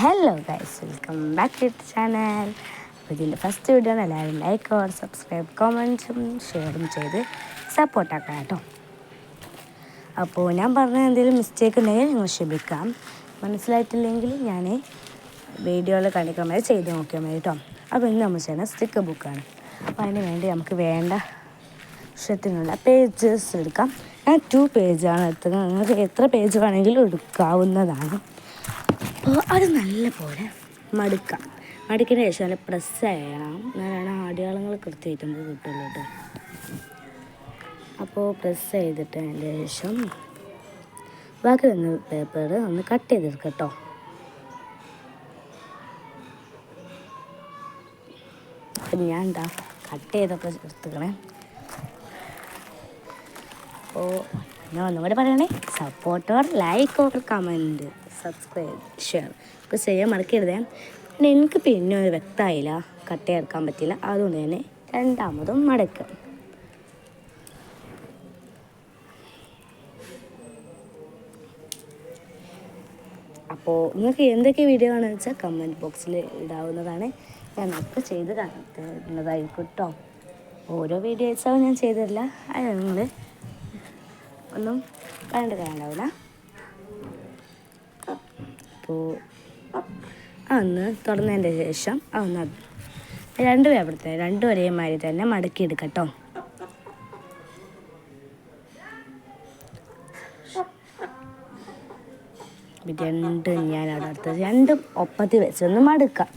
Hello guys, welcome back to the channel. ഇതിൻ്റെ first video ആണ്. എല്ലാവരും ലൈക്ക് ഓർ സബ്സ്ക്രൈബ് കമൻസും ഷെയറും ചെയ്ത് സപ്പോർട്ടാക്കാം കേട്ടോ. അപ്പോൾ ഞാൻ പറഞ്ഞ എന്തെങ്കിലും മിസ്റ്റേക്ക് ഉണ്ടെങ്കിൽ നിങ്ങൾ ക്ഷമിക്കാം. മനസ്സിലായിട്ടില്ലെങ്കിൽ ഞാൻ വീഡിയോയിൽ കാണിക്കാൻ മതി ചെയ്ത് നോക്കിയാൽ മതി കേട്ടോ. അപ്പോൾ ഇന്ന് നമ്മൾ ചെയ്യുന്ന സ്റ്റിക്കർ ബുക്കാണ്. അപ്പോൾ അതിന് വേണ്ടി നമുക്ക് വേണ്ട ഇഷ്ടത്തിനുള്ള പേജസ് എടുക്കാം. ഞാൻ 2 പേജാണ് എടുത്തത്. നിങ്ങൾക്ക് എത്ര പേജ് വേണമെങ്കിലും എടുക്കാവുന്നതാണ്. അപ്പോൾ അത് നല്ലപോലെ മടുക്കാം. മടുക്കിന് ശേഷം നല്ല പ്രസ് ചെയ്യണം. എന്നാലാണ് അടയാളങ്ങൾ കൃത്യമായിട്ട് നമുക്ക് കിട്ടുള്ളൂ കേട്ടോ. അപ്പോൾ പ്രസ് ചെയ്തിട്ട് അതിൻ്റെ ശേഷം ബാക്കി വന്ന പേപ്പർ ഒന്ന് കട്ട് ചെയ്തെടുക്കാം കേട്ടോ. അപ്പം ഞാൻ കട്ട് ചെയ്തൊക്കെ എടുത്തുക്കണേ. അപ്പോൾ ഞാൻ ഒന്നുകൂടെ പറയണേ, supporter like or comment subscribe share ഒക്കെ ചെയ്യാൻ മറക്കരുതേ. പിന്നെ എനിക്ക് പിന്നെ ഒരു വ്യക്തമായില്ല, കട്ട് ചെയ്തെടുക്കാൻ പറ്റില്ല. അതുകൊണ്ട് തന്നെ രണ്ടാമതും മടക്കും. അപ്പോൾ നിങ്ങൾക്ക് എന്തൊക്കെ വീഡിയോ ആണെന്ന് വെച്ചാൽ കമൻറ്റ് ബോക്സിൽ ഇടാവുന്നതാണ്. ഞാൻ ഒക്കെ ചെയ്ത് തരുന്നതായിരിക്കും കേട്ടോ. ഓരോ വീഡിയോ വെച്ചാൽ ഞാൻ ചെയ്തു തരില്ല. അത് നിങ്ങൾ ഒന്നും കണ്ട് കാണാവില്ല. അപ്പോൾ അതൊന്ന് തുറന്നതിൻ്റെ ശേഷം അതൊന്ന് രണ്ടും എവിടുത്തെ രണ്ടും ഒരേമാതിരി തന്നെ മടക്കിയെടുക്കാം കേട്ടോ. രണ്ടും ഞാൻ അവിടെ അടുത്തത് രണ്ടും ഒപ്പത്തിൽ വെച്ചൊന്ന് മടുക്കാം.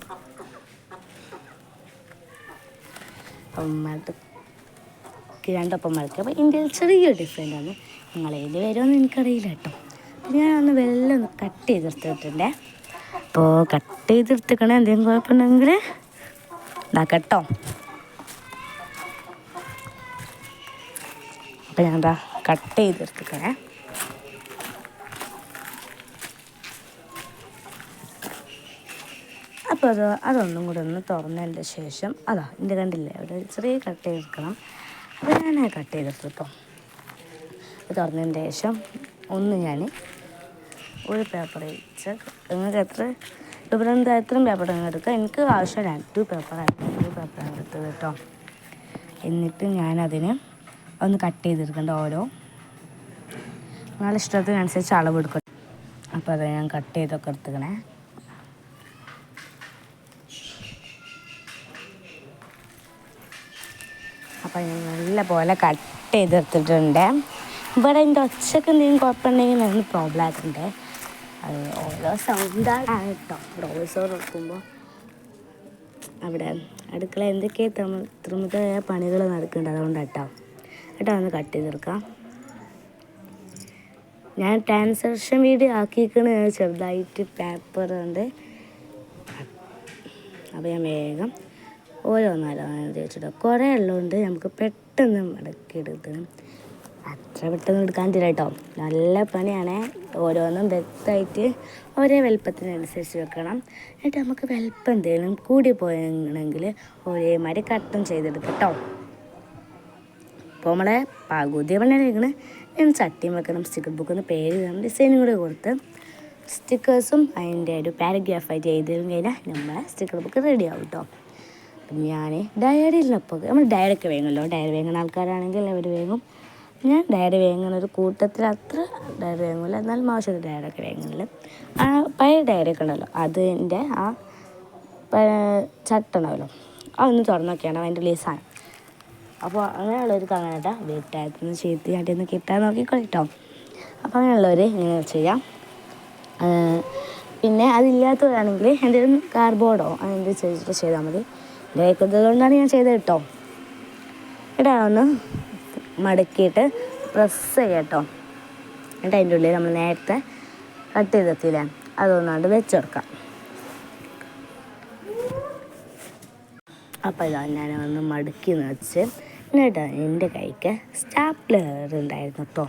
രണ്ടൊപ്പം മടക്കുക. അപ്പോൾ ഇന്ത്യയിൽ ചെറിയൊരു ഡിഫറെൻ്റ് ആണ്. നിങ്ങളേത് വരുമെന്ന് എനിക്കറിയില്ല കേട്ടോ. ഞാനൊന്ന് വെള്ളം ഒന്ന് കട്ട് ചെയ്തെടുത്തിട്ടുണ്ടേ. അപ്പോൾ കട്ട് ചെയ്തെടുത്തിക്കണേ, എന്തെങ്കിലും കുഴപ്പമുണ്ടെങ്കിൽ ഇതാക്കാം കേട്ടോ. അപ്പോൾ ഞാൻ കട്ട് ചെയ്തെടുത്തിക്കണേ. അപ്പോൾ അതൊന്നും കൂടെ ഒന്ന് തുറന്നതിൻ്റെ ശേഷം എൻ്റെ കണ്ടില്ലേ അവിടെ ചെറിയ കട്ട് ചെയ്തെടുക്കണം. അപ്പോൾ ഞാൻ കട്ട് ചെയ്തെടുത്തു കേട്ടോ. തുറന്നതിൻ്റെ ശേഷം ഒന്ന് ഞാൻ ഒരു പേപ്പർ വെച്ച് നിങ്ങൾക്ക് എത്രയും പേപ്പർ നിങ്ങൾ എടുക്കുക. എനിക്ക് ആവശ്യം 2 പേപ്പറാണ് എടുത്തത് കേട്ടോ. എന്നിട്ട് ഞാനതിന് ഒന്ന് കട്ട് ചെയ്തെടുക്കേണ്ട ഓരോ നിങ്ങളുടെ ഇഷ്ടത്തിനനുസരിച്ച് അളവെടുക്കണം. അപ്പോൾ അത് ഞാൻ കട്ട് ചെയ്തൊക്കെ എടുത്തുക്കണേ. അപ്പോൾ ഞാൻ നല്ല പോലെ കട്ട് ചെയ്തെടുത്തിട്ടുണ്ട്. ഇവിടെ എൻ്റെ ഒച്ചക്ക് എന്തെങ്കിലും കുഴപ്പമുണ്ടെങ്കിൽ അതിന് പ്രോബ്ലം ആയിട്ടുണ്ട്. അത് ഓരോ സൗണ്ടാണ് കേട്ടോ. ഇവിടെ വോയിസ് ഓവർ എടുക്കുമ്പോൾ അവിടെ അടുക്കള എന്തൊക്കെ തൃമുതായ പണികൾ നടക്കുന്നുണ്ട്. അതുകൊണ്ടാണ് കേട്ടോ ഒന്ന് കട്ട് ചെയ്തെടുക്കാം. ഞാൻ ട്രാൻസാക്ഷൻ വീഡിയോ ആക്കിയിരിക്കണ ചെറുതായിട്ട് പേപ്പർ കൊണ്ട്. അപ്പോൾ ഞാൻ വേഗം ഓരോന്നാലും തേച്ചിട്ട് കുറേ ഉള്ളതുകൊണ്ട് നമുക്ക് പെട്ടെന്ന് മടക്കിയെടുക്കണം. അത്ര പെട്ടെന്ന് എടുക്കാൻ തരാം കേട്ടോ. നല്ല പണിയാണേ. ഓരോന്നും വ്യക്തമായിട്ട് ഒരേ വലുപ്പത്തിനനുസരിച്ച് വെക്കണം. എന്നിട്ട് നമുക്ക് വലുപ്പം എന്തെങ്കിലും കൂടി പോയെങ്കിൽ ഒരേമാതിരി കട്ടും ചെയ്തെടുക്കാം കേട്ടോ. അപ്പോൾ നമ്മളെ പകുതി പണിയാണ് വെക്കണം. ഞാൻ ചട്ടിയും വെക്കണം. സ്റ്റിക്കർ ബുക്കിന് പേര് ഡിസൈനും കൂടെ കൊടുത്ത് സ്റ്റിക്കേഴ്സും അതിൻ്റെ ഒരു പാരഗ്രാഫായിട്ട് ചെയ്തതും കഴിഞ്ഞാൽ നമ്മളെ സ്റ്റിക്കർ ബുക്ക് റെഡി ആവും കേട്ടോ. ഞാൻ ഡയറിയിലപ്പോൾ നമ്മൾ ഡയറിയൊക്കെ വേങ്ങുമല്ലോ. ഡയറി വേങ്ങുന്ന ആൾക്കാരാണെങ്കിൽ അവർ വേങ്ങും. ഞാൻ ഡയറി വേങ്ങുന്ന ഒരു കൂട്ടത്തിൽ അത്ര ഡയറി വേങ്ങില്ല. എന്നാലും ആവശ്യമുള്ള ഡയറിയൊക്കെ വേങ്ങുന്നില്ല. ആ പഴയ ഡയറിയൊക്കെ ഉണ്ടല്ലോ, അതിൻ്റെ ആ ചട്ടുണ്ടാവല്ലോ, അതൊന്ന് തുറന്നൊക്കെയാണ് അതിൻ്റെ ലീസാണ്. അപ്പോൾ അങ്ങനെയുള്ളവർക്ക് അങ്ങനെ വീട്ടായത്തുനിന്ന് ചീത്തയായിട്ടൊന്ന് കിട്ടാൻ നോക്കിക്കൊള്ളട്ടോ. അപ്പോൾ അങ്ങനെയുള്ളവർ ഇങ്ങനെ ചെയ്യാം. പിന്നെ അതില്ലാത്തവരാണെങ്കിൽ എന്തെങ്കിലും കാർഡ്ബോർഡോ അങ്ങനെ ചെയ്തിട്ട് ചെയ്താൽ മതി. കൊണ്ടാണ് ഞാൻ ചെയ്തത് കേട്ടോ. ഇവിടെ ഒന്ന് മടക്കിയിട്ട് പ്രസ് ചെയ്യാം കേട്ടോ. എന്നിട്ട് അതിൻ്റെ ഉള്ളിൽ നമ്മൾ നേരത്തെ കട്ട് ചെയ്തെത്തില്ലേ, അതൊന്നാണ്ട് വെച്ചെടുക്കാം. അപ്പോൾ ഞാൻ ഒന്ന് മടക്കി വെച്ച് എന്നിട്ട് എൻ്റെ കൈക്ക് സ്റ്റാപ്ലർ ഉണ്ടായിരുന്നു കേട്ടോ.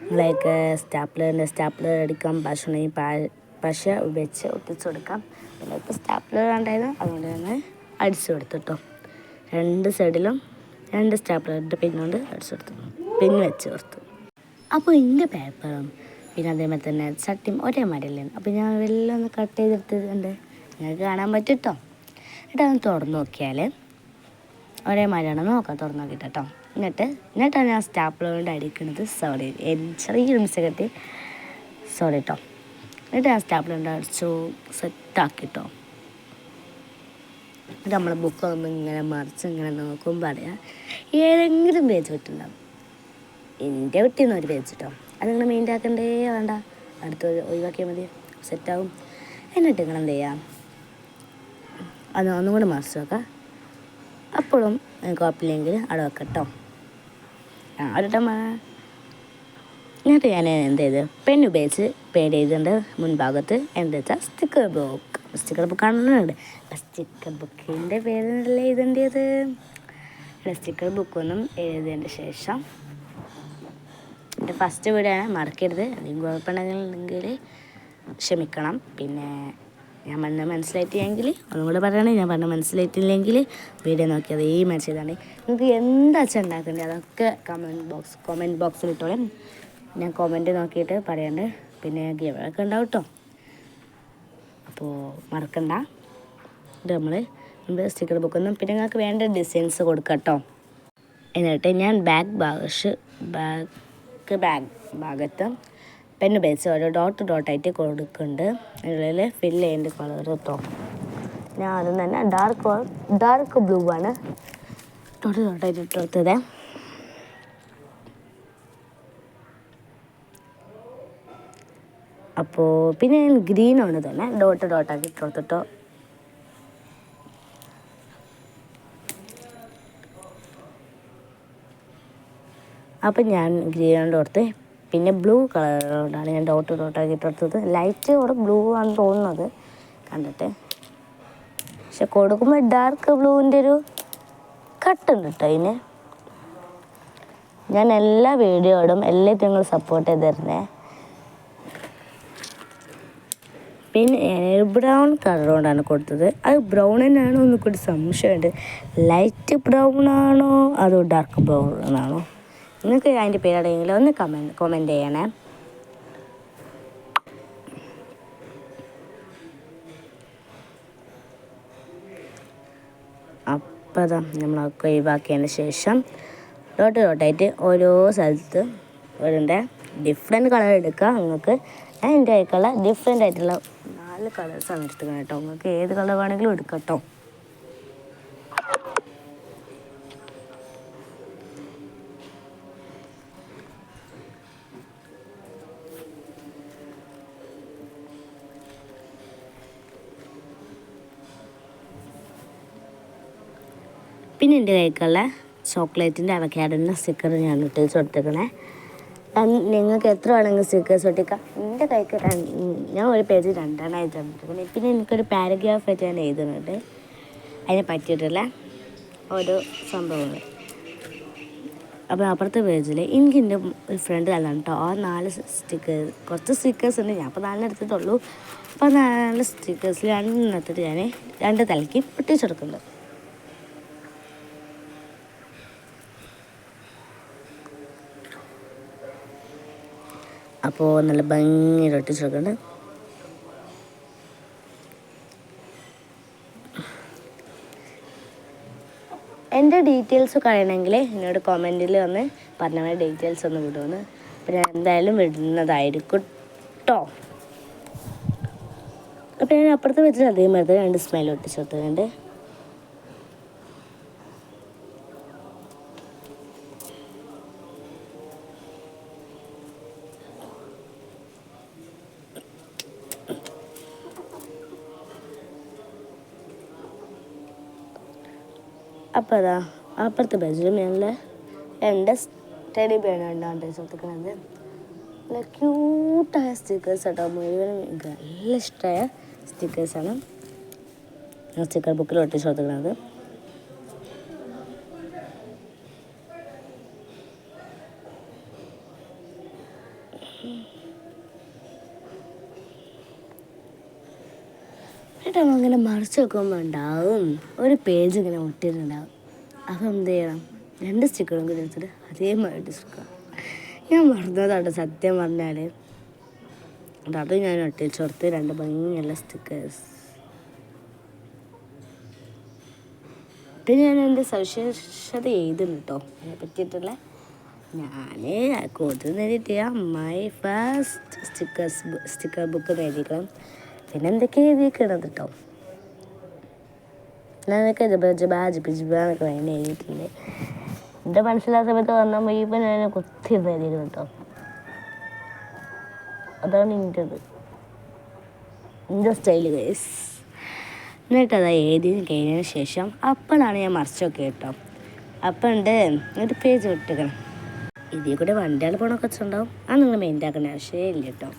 നിങ്ങളേക്ക് സ്റ്റാപ്ലർ അടിക്കാൻ പശ ഉണ്ടെങ്കിൽ പശ വെച്ച് ഒട്ടിച്ചു കൊടുക്കാം. അതിലേക്ക് സ്റ്റാപ്ലർ ഉണ്ടായിരുന്നു, അതുകൊണ്ട് തന്നെ അടിച്ചു കൊടുത്തു കേട്ടോ. 2 സൈഡിലും 2 സ്റ്റാപ്ലറിൻ്റെ പിന്നുകൊണ്ട് അടിച്ചു കൊടുത്തു, പിന്ന് വെച്ച് കൊടുത്തു. അപ്പോൾ എൻ്റെ പേപ്പറും പിന്നെ അതേമാതിരി തന്നെ ചട്ടിയും ഒരേ മാതിരിയല്ലേ. അപ്പോൾ ഞാൻ എല്ലാം ഒന്ന് കട്ട് ചെയ്തെടുത്തിട്ടുണ്ട്, നിങ്ങൾക്ക് കാണാൻ പറ്റും കേട്ടോ. എന്നിട്ട് അതൊന്ന് തുറന്ന് നോക്കിയാൽ ഒരേ മാതിരിയാണ് നോക്കാം, തുറന്ന് നോക്കിയിട്ട് കേട്ടോ. എന്നിട്ടാണ് ഞാൻ സ്റ്റാപ്ലർ കൊണ്ട് അടിക്കുന്നത്. സോറി, ചെറിയൊരു മിസ്റ്റേക്ക്, സോറി കേട്ടോ. എന്നിട്ട് ഞാൻ സ്റ്റാപ്ലർ കൊണ്ട് അടിച്ചു സെറ്റാക്കിട്ടോ. എന്നിട്ട് നമ്മളെ ബുക്കൊന്ന് ഇങ്ങനെ മറിച്ച് ഇങ്ങനെ നോക്കുമ്പോൾ അറിയാം ഏതെങ്കിലും പേജ് വിട്ടുണ്ടാവും. എൻ്റെ വിട്ടിന്ന് ഒരു പേജ് കേട്ടോ. അതിങ്ങനെ മെയിൻ്റ് ആക്കണ്ടേ വേണ്ട, അടുത്ത് ഒഴിവാക്കിയാൽ മതി, സെറ്റാവും. എന്നിട്ട് നിങ്ങൾ എന്ത് ചെയ്യാം, അത് ഒന്നും കൂടെ മറിച്ച് വെക്കാം. അപ്പോഴും കുഴപ്പമില്ലെങ്കിൽ അവിടെ വെക്കാം കേട്ടോ. എന്നിട്ട് ഞാൻ എന്ത് ചെയ്ത് പെൻ ഉപയോഗിച്ച് പേഡ് ചെയ്തിട്ടുണ്ട് മുൻഭാഗത്ത്. എന്താ വെച്ചാൽ സ്റ്റിക്കർ ബുക്ക് കാണുന്നുണ്ട്. അപ്പം സ്റ്റിക്കർ ബുക്കിൻ്റെ പേരിലല്ലേ എഴുതേണ്ടത്. സ്റ്റിക്കർ ബുക്കൊന്നും എഴുതിയതിൻ്റെ ശേഷം എൻ്റെ ഫസ്റ്റ് വീഡിയോ മറക്കരുത്. എന്തെങ്കിലും കുഴപ്പമുണ്ടെങ്കിൽ ക്ഷമിക്കണം. പിന്നെ ഞാൻ പറഞ്ഞ മനസ്സിലായിട്ടില്ലെങ്കിൽ ഒന്നും കൂടെ പറയണേ, ഞാൻ പറഞ്ഞ മനസ്സിലായിട്ടില്ലെങ്കിൽ വീഡിയോ നോക്കി അതേ മനസ്സിലായി. നിങ്ങൾക്ക് എന്താ വെച്ചാൽ ഉണ്ടാക്കേണ്ടത് അതൊക്കെ കമൻറ്റ് ബോക്സിൽ ഇട്ടോളെ. ഞാൻ കമൻറ്റ് നോക്കിയിട്ട് പറയണ്ട്. പിന്നെ ഗിവൊക്കെ ഉണ്ടാവും കേട്ടോ. അപ്പോൾ മറക്കണ്ട. ഇത് നമ്മൾ സ്റ്റിക്കർ ബുക്കൊന്നും പിന്നെ നിങ്ങൾക്ക് വേണ്ട ഡിസൈൻസ് കൊടുക്കാം കേട്ടോ. എന്നിട്ട് ഞാൻ ബാക്ക് ഭാഗത്ത് പെൻ ഉപയോഗിച്ച് ഓരോ ഡോട്ടായിട്ട് കൊടുക്കുന്നുണ്ട്. അതിനുള്ളിൽ ഫില്ല് ചെയ്യേണ്ട കളർ കേട്ടോ. ഞാൻ ആദ്യം തന്നെ ഡാർക്ക് ബ്ലൂ ആണ് ഡോട്ടായിട്ട് ഇട്ട് കൊടുത്തത്. അപ്പോൾ പിന്നെ ഞാൻ ഗ്രീനാണ് തന്നെ ഡോട്ടാക്കി ഇട്ട് കൊടുത്തിട്ടോ. അപ്പം ഞാൻ ഗ്രീൻ കൊടുത്ത് പിന്നെ ബ്ലൂ കളറോടാണ് ഞാൻ ഡോട്ടാക്കി ഇട്ടെടുത്തത്. ലൈറ്റ് കൂടെ ബ്ലൂ ആണ് തോന്നുന്നത് കണ്ടിട്ട്, പക്ഷെ കൊടുക്കുമ്പോൾ ഡാർക്ക് ബ്ലൂവിൻ്റെ ഒരു കട്ടുണ്ട് കേട്ടോ. അതിന് ഞാൻ എല്ലാ വീഡിയോയോടും എല്ലാത്തിനും നിങ്ങൾ സപ്പോർട്ട് ചെയ്ത് തരുന്നേ. പിന്നെ ബ്രൗൺ കളറുകൊണ്ടാണ് കൊടുത്തത്. അത് ബ്രൗൺ തന്നെയാണോ എന്നൊക്കെ സംശയമുണ്ട്. ലൈറ്റ് ബ്രൗൺ ആണോ അതോ ഡാർക്ക് ബ്രൗൺ ആണോ? നിങ്ങൾക്ക് അതിൻ്റെ പേരെങ്കിലും ഒന്ന് കമൻറ്റ് ചെയ്യണേ. അപ്പോൾ അതാ നമ്മളൊക്കെ ഒഴിവാക്കിയതിന് ശേഷം ഡോട്ടായിട്ട് ഓരോ സ്ഥലത്ത് വരേണ്ട ഡിഫറെൻറ്റ് കളർ എടുക്കുക. നിങ്ങൾക്ക് എൻ്റെ ആയിട്ടുള്ള ഡിഫറെൻ്റ് ആയിട്ടുള്ള 4 കളേഴ്സാണ് എടുത്തുക്കണം കേട്ടോ. നിങ്ങൾക്ക് ഏത് കളർ വേണമെങ്കിലും എടുക്കാം കേട്ടോ. പിന്നെ എൻ്റെ കൈക്കുള്ള ചോക്ലേറ്റിൻ്റെ അവക്കാഡോൻ്റെ സ്റ്റിക്കർ ഞാൻ ഒട്ടിച്ച് കൊടുത്തേക്കണേ. നിങ്ങൾക്ക് എത്ര വേണമെങ്കിൽ സ്റ്റിക്കേഴ്സ് ഒട്ടിക്കാം. എൻ്റെ കൈക്ക് ഞാൻ ഒരു പേജ് 2 ആയിട്ട് തന്നിട്ടുണ്ട്. പിന്നെ എനിക്കൊരു പാരഗ്രാഫ് ആയിട്ട് ഞാൻ എഴുതുന്നുണ്ട്, അതിനെ പറ്റിയിട്ടുള്ള ഓരോ സംഭവങ്ങൾ. അപ്പോൾ അപ്പുറത്തെ പേജിൽ എനിക്ക് എൻ്റെ ഒരു ഫ്രണ്ട് തന്നാണ് കേട്ടോ. ആ 4 കുറച്ച് സ്റ്റിക്കേഴ്സ് ഉണ്ട്. ഞാൻ അപ്പോൾ 4 എടുത്തിട്ടുള്ളൂ. അപ്പോൾ 4 സ്റ്റിക്കേഴ്സിൽ 2 എടുത്തിട്ട് ഞാൻ 2 തലയ്ക്ക് ഒട്ടിച്ചെടുക്കുന്നുണ്ട്. അപ്പോൾ നല്ല ഭംഗിയിൽ ഒട്ടിച്ചെടുക്കുന്നുണ്ട്. എൻ്റെ ഡീറ്റെയിൽസ് കഴിയണമെങ്കിൽ എന്നോട് കമൻറ്റിൽ വന്ന് പറഞ്ഞ ഡീറ്റെയിൽസ് ഒന്ന് വിടുമെന്ന്. അപ്പോൾ ഞാൻ എന്തായാലും വിടുന്നതായിരിക്കും കേട്ടോ. അപ്പോൾ ഞാൻ അപ്പുറത്ത് വെച്ചിട്ട് അതേമാതിരി 2 സ്മൈൽ ഒട്ടിച്ചെടുത്തിട്ടുണ്ട്. അപ്പോൾ അതാ അപ്പുറത്തെ പേജിലും ഞങ്ങൾ 2 ടെഡി ബിയറാണ് കൊടുക്കുന്നത്. നല്ല ക്യൂട്ടായ സ്റ്റിക്കേഴ്സ് കേട്ടോ. മുഴുവനും എനിക്ക് നല്ല ഇഷ്ടമായ സ്റ്റിക്കേഴ്സാണ് ഞാൻ സ്റ്റിക്കർ ബുക്കിൽ ഒട്ടിച്ച് കൊടുക്കുന്നത്. എന്നിട്ട് അങ്ങനെ മറിച്ച് വെക്കുമ്പോൾ ഉണ്ടാവും ഒരു പേജ് ഇങ്ങനെ ഒട്ടിയിട്ടുണ്ടാവും. അപ്പോൾ എന്ത് ചെയ്യണം, 2 സ്റ്റിക്കറും കൂടി എടുത്തിട്ട് അതേമാതിരി ഒട്ടിച്ചെടുക്കുക. ഞാൻ മറന്നതാണ് സത്യം പറഞ്ഞാൽ. അത് ഞാൻ ഒട്ടിച്ച് കൊടുത്ത് 2 ഭംഗിയുള്ള സ്റ്റിക്കേഴ്സ്. പിന്നെ ഞാൻ എൻ്റെ സവിശേഷത എഴുതുന്നു കേട്ടോ, അതിനെ പറ്റിയിട്ടുള്ള. ഞാൻ കൂടുതൽ നേരിട്ട് മൈ ഫസ്റ്റ് സ്റ്റിക്കർ ബുക്ക് എഴുതിക്കണം. പിന്നെ എന്തൊക്കെ എഴുതിക്കണത് കേട്ടോ, ഞാനൊക്കെ ജബാജ് വേണ്ടി എഴുതിയിട്ടുണ്ട്. എൻ്റെ മനസ്സിലായ സമയത്ത് വന്നാൽ മുഴുവൻ ഞാൻ കുത്തി എഴുതിയിരുന്നു കേട്ടോ. അതാണ് എൻ്റെ സ്റ്റൈല് ഗൈസ്. എന്നിട്ടത് എഴുതി കഴിഞ്ഞതിന് ശേഷം അപ്പോഴാണ് ഞാൻ മറിച്ചൊക്കെ കേട്ടോ. അപ്പം ഉണ്ട് ഒരു പേജ് വിട്ടിക്കണം. ഇതിൽ കൂടെ വണ്ടികൾ പോകണമൊക്കെ വെച്ചിട്ടുണ്ടാവും. അത് നിങ്ങൾ മെയിൻ്റ് ആക്കേണ്ട ആവശ്യമില്ല കേട്ടോ.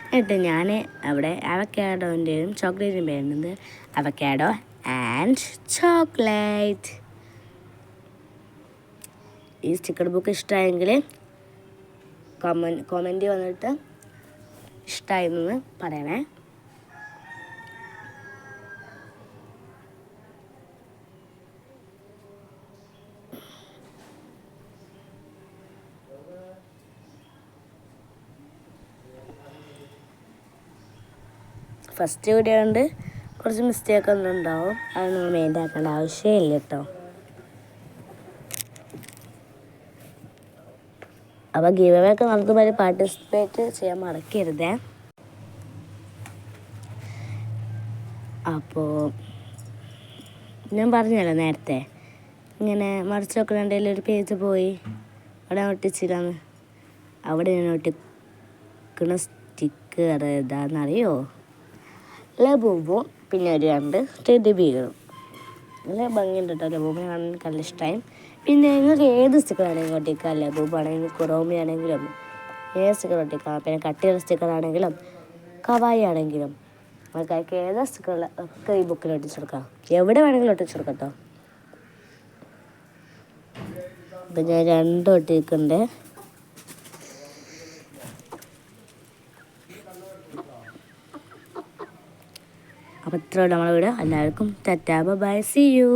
എന്നിട്ട് ഞാൻ അവിടെ അവക്കാഡോൻ്റെയും ചോക്ലേറ്റിൻ്റെയും പേരുന്നത് അവക്കാഡോ ആൻഡ് ചോക്ലേറ്റ്. ഈ സ്റ്റിക്കർ ബുക്ക് ഇഷ്ടമായെങ്കിൽ കമൻറ്റ് വന്നിട്ട് ഇഷ്ടമായെന്ന് പറയണേ. ഫസ്റ്റ് വീഡിയോ കൊണ്ട് കുറച്ച് മിസ്റ്റേക്ക് ഒന്നും ഉണ്ടാവും. അത് നിങ്ങൾ മെയിൻ്റ് ആക്കേണ്ട ആവശ്യമില്ല കേട്ടോ. അപ്പോൾ ഗീവ് അവേ ഒക്കെ നടത്തുമ്പോൾ പാർട്ടിസിപ്പേറ്റ് ചെയ്യാൻ മറക്കരുതേ. അപ്പോൾ ഞാൻ പറഞ്ഞല്ലോ നേരത്തെ, ഇങ്ങനെ മറിച്ച് വെക്കണേൽ ഒരു പേജ് പോയി അവിടെ ഒട്ടിച്ചില്ലാന്ന്. അവിടെ ഞാൻ ഒട്ടിക്കുന്ന സ്റ്റിക്കർ ഏതാണെന്നറിയോ? ലബൂബും പിന്നെ ഒരു 2 ടെഡി ബിയറും. നല്ല ഭംഗിയുണ്ട് കേട്ടോ. ലബൂബിനെ കാണാൻ നല്ല ഇഷ്ടമായി. പിന്നെ നിങ്ങൾക്ക് ഏത് സ്റ്റിക്കർ ആണെങ്കിലും ഒട്ടിക്കാം. ലബൂബ് ആണെങ്കിലും കുറോമി ആണെങ്കിലും ഏത് സ്റ്റിക്കർ ഒട്ടിക്കാം. പിന്നെ കട്ടിയുള്ള സ്റ്റിക്കർ ആണെങ്കിലും കവായി ആണെങ്കിലും നിങ്ങൾക്ക് ഏത് സ്റ്റിക്കറിൽ ഒക്കെ ഈ ബുക്കിൽ ഒട്ടിച്ചെടുക്കാം. എവിടെ വേണമെങ്കിലും ഒട്ടിച്ചെടുക്കാം കേട്ടോ. ഇപ്പം ഞാൻ 2 ഒട്ടിക്കുന്നുണ്ട്. അപ്പോൾ ഇത്രയുള്ള നമ്മളെ വീഡിയോ. എല്ലാവർക്കും ടാറ്റാ ബൈ, സീ യു.